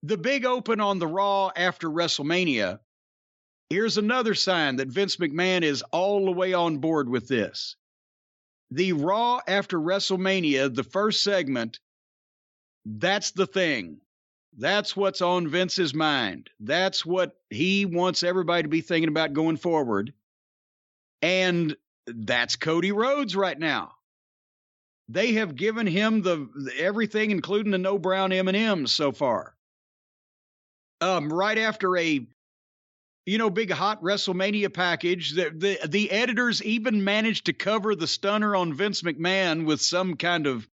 the big open on the Raw after WrestleMania, here's another sign that Vince McMahon is all the way on board with this. The Raw after WrestleMania, the first segment, that's the thing. That's what's on Vince's mind. That's what he wants everybody to be thinking about going forward. And that's Cody Rhodes right now. They have given him the everything, including the no brown M&Ms so far. Right after a, big hot WrestleMania package, the editors even managed to cover the stunner on Vince McMahon with some kind of,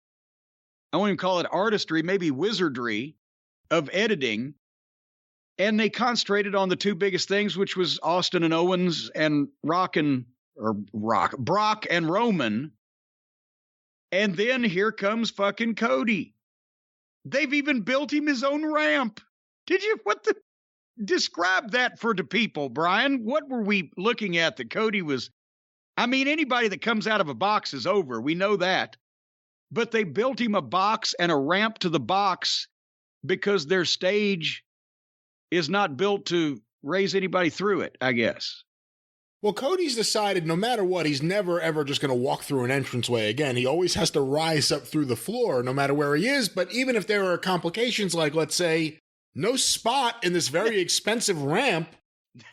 I won't even call it artistry, maybe wizardry of editing. And they concentrated on the two biggest things, which was Austin and Owens and Brock and Roman. And then here comes fucking Cody. They've even built him his own ramp. Describe that for the people, Brian. What were we looking at that Cody was? I mean, anybody that comes out of a box is over. We know that. But they built him a box and a ramp to the box because their stage is not built to raise anybody through it, I guess. Well, Cody's decided no matter what, he's never, ever just going to walk through an entranceway again. He always has to rise up through the floor, no matter where he is. But even if there are complications, like, let's say, no spot in this very expensive ramp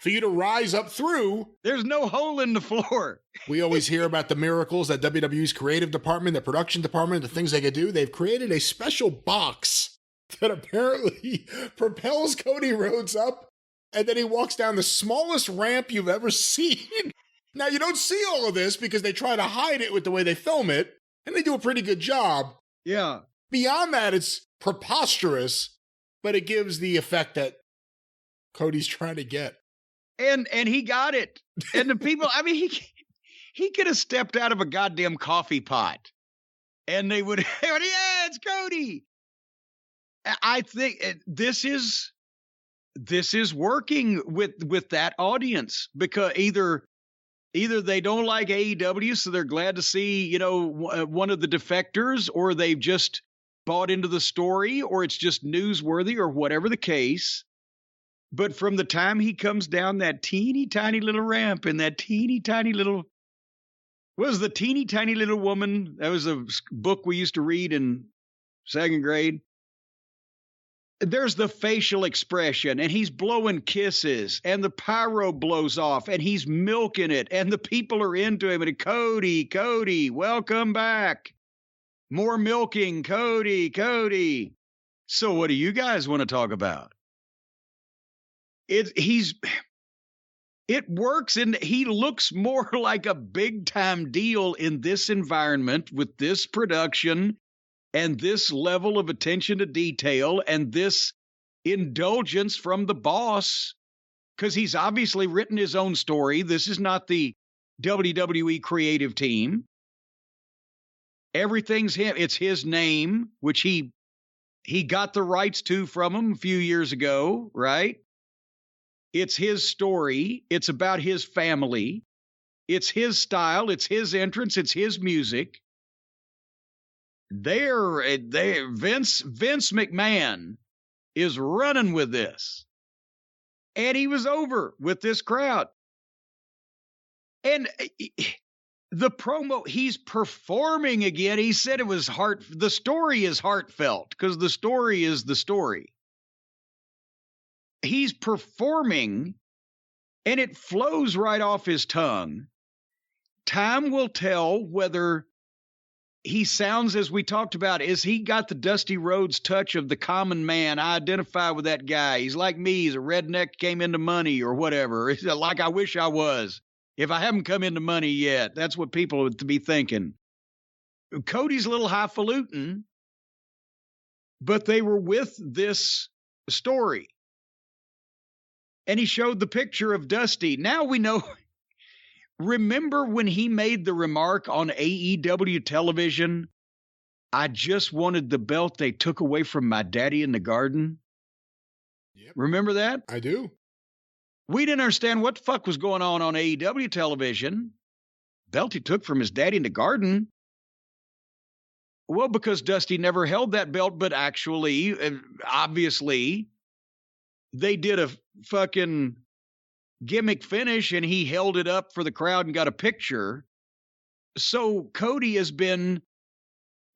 for you to rise up through. There's no hole in the floor. We always hear about the miracles that WWE's creative department, the production department, the things they could do. They've created a special box that apparently propels Cody Rhodes up, and then he walks down the smallest ramp you've ever seen. Now, you don't see all of this because they try to hide it with the way they film it, and they do a pretty good job. Yeah. Beyond that, it's preposterous, but it gives the effect that Cody's trying to get. And he got it. And the people, I mean, he could have stepped out of a goddamn coffee pot and they would, yeah, it's Cody. I think this is working with that audience, because either they don't like AEW, so they're glad to see, one of the defectors, or they've just bought into the story, or it's just newsworthy, or whatever the case. But from the time he comes down that teeny tiny little ramp and that teeny tiny little, was the teeny tiny little woman? That was a book we used to read in second grade. There's the facial expression, and he's blowing kisses, and the pyro blows off, and he's milking it, and the people are into him. And Cody, welcome back. More milking, Cody. So what do you guys want to talk about? It works, and he looks more like a big time deal in this environment with this production and this level of attention to detail and this indulgence from the boss, because he's obviously written his own story. This is not the WWE creative team. Everything's him. It's his name, which he got the rights to from him a few years ago, right? It's his story. It's about his family. It's his style. It's his entrance. It's his music. Vince McMahon is running with this. And he was over with this crowd. And the promo, he's performing again. He said it was the story is heartfelt, because the story is the story. He's performing, and it flows right off his tongue. Time will tell whether he sounds, as we talked about, is he got the Dusty Rhodes touch of the common man? I identify with that guy. He's like me. He's a redneck, came into money or whatever. It's like I wish I was. If I haven't come into money yet, that's what people would be thinking. Cody's a little highfalutin, but they were with this story. And he showed the picture of Dusty. Now we know. Remember when he made the remark on AEW television, I just wanted the belt they took away from my daddy in the garden? Yep. Remember that? I do. We didn't understand what the fuck was going on AEW television. Belt he took from his daddy in the garden. Well, because Dusty never held that belt, but actually, obviously, they did a fucking gimmick finish and he held it up for the crowd and got a picture. So Cody has been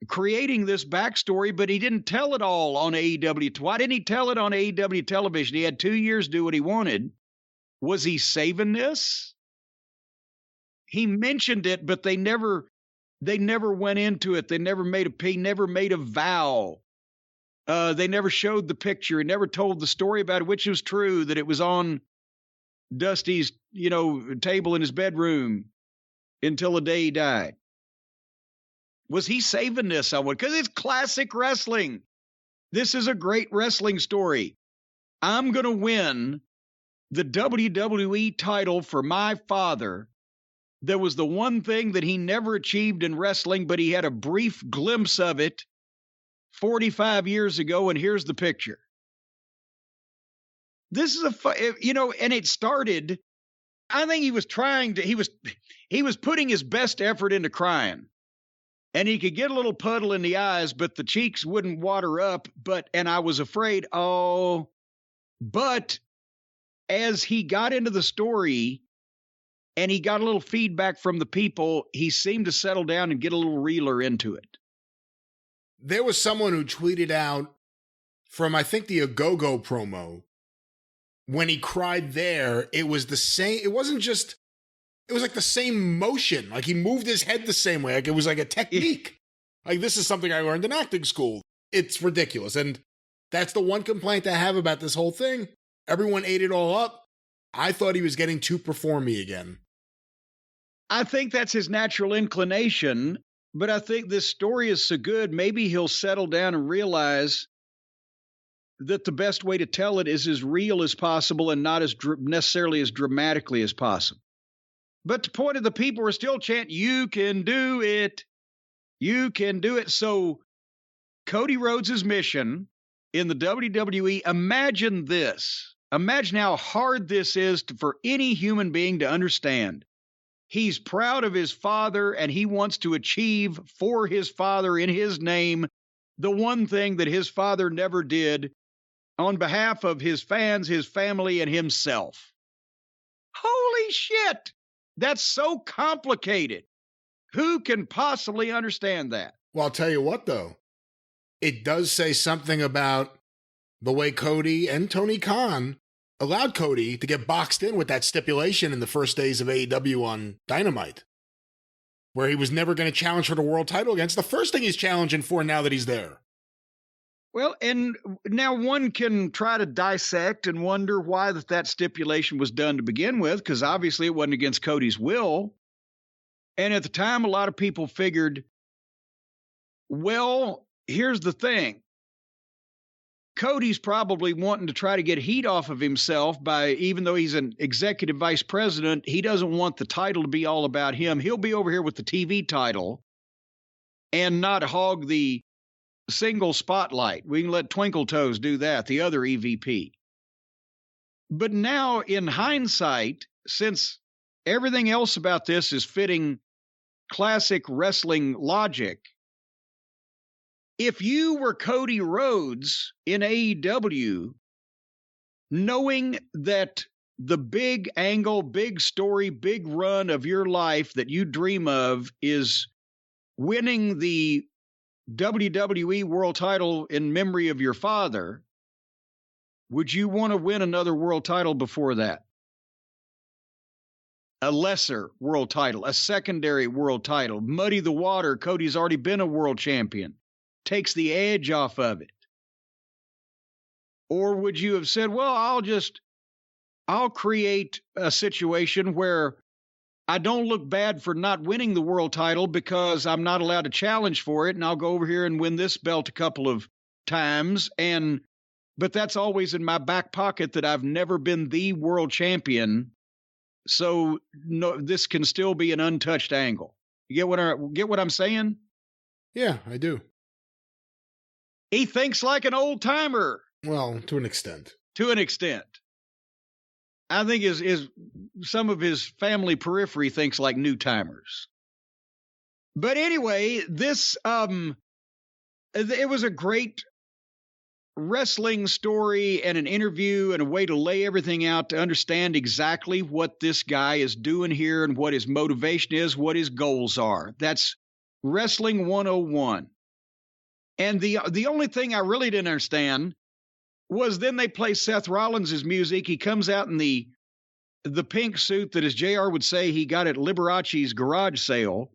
creating this backstory, but he didn't tell it all on AEW. Why didn't he tell it on AEW television? He had 2 years to do what he wanted. Was he saving this? He mentioned it, but they never went into it. They never made a vow. They never showed the picture. He never told the story about it, which was true, that it was on Dusty's, table in his bedroom until the day he died. Was he saving this someone? Because it's classic wrestling. This is a great wrestling story. I'm going to win the WWE title for my father. That was the one thing that he never achieved in wrestling, but he had a brief glimpse of it 45 years ago, and here's the picture. This is and it started, I think he was putting his best effort into crying. And he could get a little puddle in the eyes, but the cheeks wouldn't water up. And I was afraid, but as he got into the story and he got a little feedback from the people, he seemed to settle down and get a little realer into it. There was someone who tweeted out from, I think, the Agogo promo, when he cried there, it was the same. It wasn't just, it was like the same motion. Like he moved his head the same way. Like it was like a technique. Like this is something I learned in acting school. It's ridiculous. And that's the one complaint I have about this whole thing. Everyone ate it all up. I thought he was getting too performy again. I think that's his natural inclination, but I think this story is so good, maybe he'll settle down and realize that the best way to tell it is as real as possible and not as necessarily as dramatically as possible. But the point of the people are still chanting, you can do it. You can do it. So Cody Rhodes' mission in the WWE, imagine this. Imagine how hard this is for any human being to understand. He's proud of his father and he wants to achieve for his father in his name the one thing that his father never did on behalf of his fans, his family, and himself. Holy shit! That's so complicated. Who can possibly understand that? Well, I'll tell you what, though. It does say something about the way Cody and Tony Khan allowed Cody to get boxed in with that stipulation in the first days of AEW on Dynamite, where he was never going to challenge for the world title again. It's the first thing he's challenging for now that he's there. Well, and now one can try to dissect and wonder why that stipulation was done to begin with, because obviously it wasn't against Cody's will. And at the time, a lot of people figured, well, here's the thing. Cody's probably wanting to try to get heat off of himself by, even though he's an executive vice president, he doesn't want the title to be all about him. He'll be over here with the TV title and not hog the single spotlight. We can let Twinkle Toes do that, the other EVP. But now, in hindsight, since everything else about this is fitting classic wrestling logic, if you were Cody Rhodes in AEW, knowing that the big angle, big story, big run of your life that you dream of is winning the WWE world title in memory of your father, would you want to win another world title before that? A lesser world title, a secondary world title, muddy the water. Cody's already been a world champion. Takes the edge off of it. Or would you have said, well, I'll create a situation where I don't look bad for not winning the world title because I'm not allowed to challenge for it, and I'll go over here and win this belt a couple of times, but that's always in my back pocket that I've never been the world champion, so no, this can still be an untouched angle. You get what I'm saying? Yeah, I do. He thinks like an old timer. Well, to an extent. To an extent. I think some of his family periphery thinks like new timers. But anyway, this it was a great wrestling story and an interview and a way to lay everything out to understand exactly what this guy is doing here and what his motivation is, what his goals are. That's Wrestling 101. And the only thing I really didn't understand was then they play Seth Rollins' music. He comes out in the pink suit that, as JR would say, he got at Liberace's garage sale.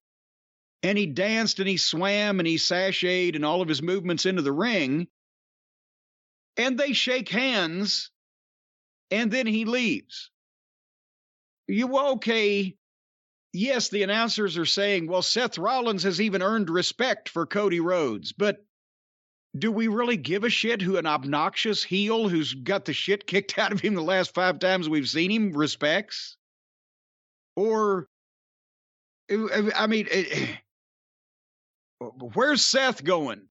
And he danced and he swam and he sashayed and all of his movements into the ring. And they shake hands, and then he leaves. Okay, yes, the announcers are saying, well, Seth Rollins has even earned respect for Cody Rhodes. But do we really give a shit who an obnoxious heel who's got the shit kicked out of him the last 5 times we've seen him respects? Or, I mean, where's Seth going?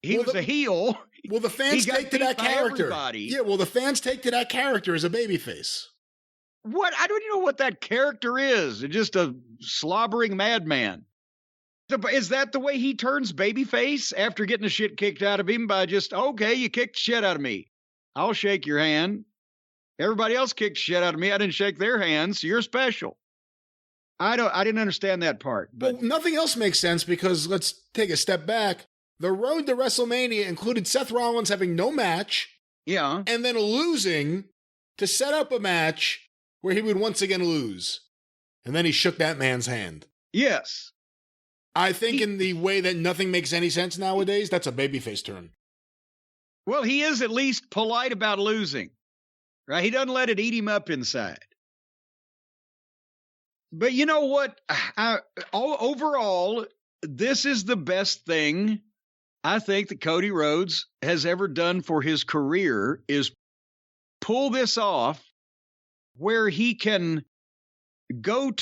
He was a heel. Well, the fans take to that character. Yeah, well, the fans take to that character as a babyface. What? I don't even know what that character is. Just a slobbering madman. Is that the way he turns babyface after getting the shit kicked out of him by just, okay, you kicked the shit out of me. I'll shake your hand. Everybody else kicked shit out of me. I didn't shake their hands. So you're special. I didn't understand that part. But well, nothing else makes sense because let's take a step back. The road to WrestleMania included Seth Rollins having no match. Yeah. And then losing to set up a match where he would once again lose. And then he shook that man's hand. Yes. I think in the way that nothing makes any sense nowadays, that's a babyface turn. Well, he is at least polite about losing. Right? He doesn't let it eat him up inside. But you know what? Overall, this is the best thing I think that Cody Rhodes has ever done for his career is pull this off where he can go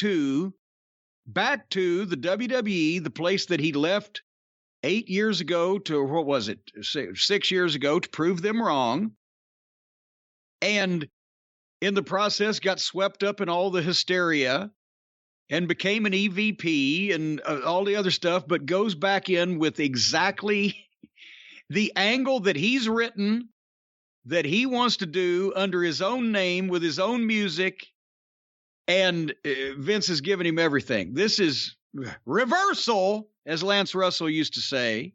back to the WWE, the place that he left 8 years ago to, what was it, 6 years ago to prove them wrong. And in the process got swept up in all the hysteria and became an EVP and all the other stuff, but goes back in with exactly the angle that he's written, that he wants to do under his own name with his own music, and Vince has given him everything. This is reversal, as Lance Russell used to say.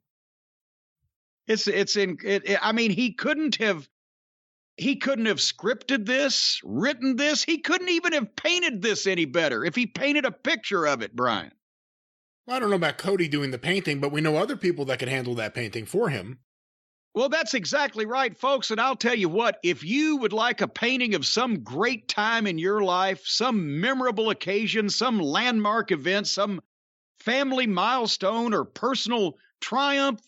I mean, he couldn't have scripted this, written this. He couldn't even have painted this any better if he painted a picture of it, Brian. I don't know about Cody doing the painting, but we know other people that can handle that painting for him. Well, that's exactly right, folks. And I'll tell you what, if you would like a painting of some great time in your life, some memorable occasion, some landmark event, some family milestone or personal triumph,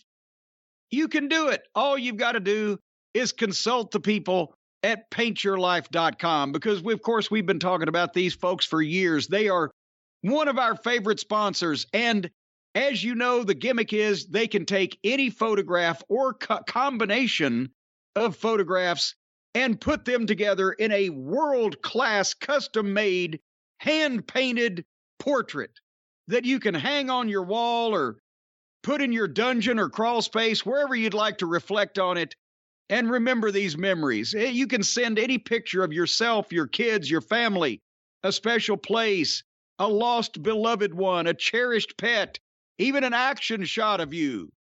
you can do it. All you've got to do is consult the people at paintyourlife.com because, of course, we've been talking about these folks for years. They are one of our favorite sponsors. And as you know, the gimmick is they can take any photograph or combination of photographs and put them together in a world-class, custom-made, hand-painted portrait that you can hang on your wall or put in your dungeon or crawl space, wherever you'd like to reflect on it. And remember these memories. You can send any picture of yourself, your kids, your family, a special place, a lost beloved one, a cherished pet, even an action shot of you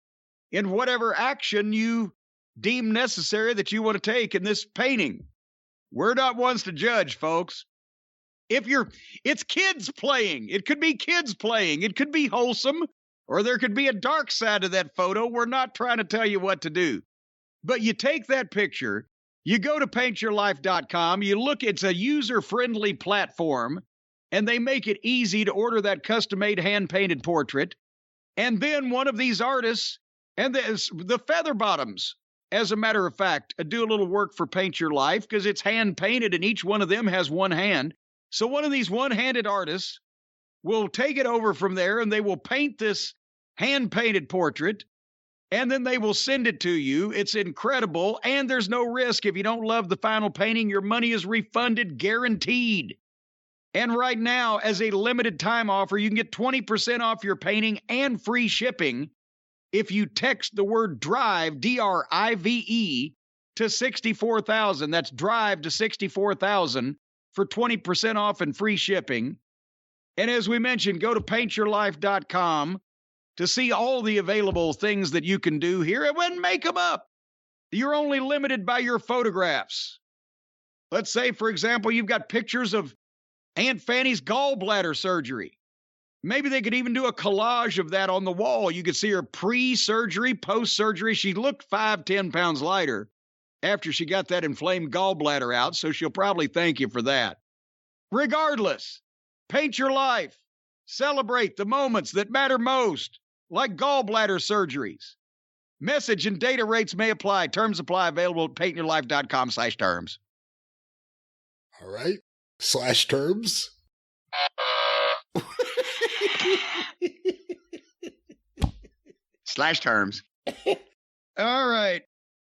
in whatever action you deem necessary that you want to take in this painting. We're not ones to judge, folks. It's kids playing. It could be kids playing. It could be wholesome, or there could be a dark side to that photo. We're not trying to tell you what to do. But you take that picture, you go to paintyourlife.com, you look, it's a user-friendly platform, and they make it easy to order that custom-made hand-painted portrait. And then one of these artists, and the Feather Bottoms, as a matter of fact, do a little work for Paint Your Life because it's hand-painted and each one of them has one hand. So one of these one-handed artists will take it over from there and they will paint this hand-painted portrait. And then they will send it to you. It's incredible. And there's no risk. If you don't love the final painting, your money is refunded, guaranteed. And right now, as a limited time offer, you can get 20% off your painting and free shipping if you text the word drive, DRIVE, to 64,000. That's drive to 64,000 for 20% off and free shipping. And as we mentioned, go to paintyourlife.com to see all the available things that you can do here and make them up. You're only limited by your photographs. Let's say, for example, you've got pictures of Aunt Fanny's gallbladder surgery. Maybe they could even do a collage of that on the wall. You could see her pre-surgery, post-surgery. She looked 5-10 pounds lighter after she got that inflamed gallbladder out, so she'll probably thank you for that. Regardless, paint your life. Celebrate the moments that matter most, like gallbladder surgeries. Message and data rates may apply. Terms apply. Available at paintyourlife.com/terms. All right. /terms. /terms. All right.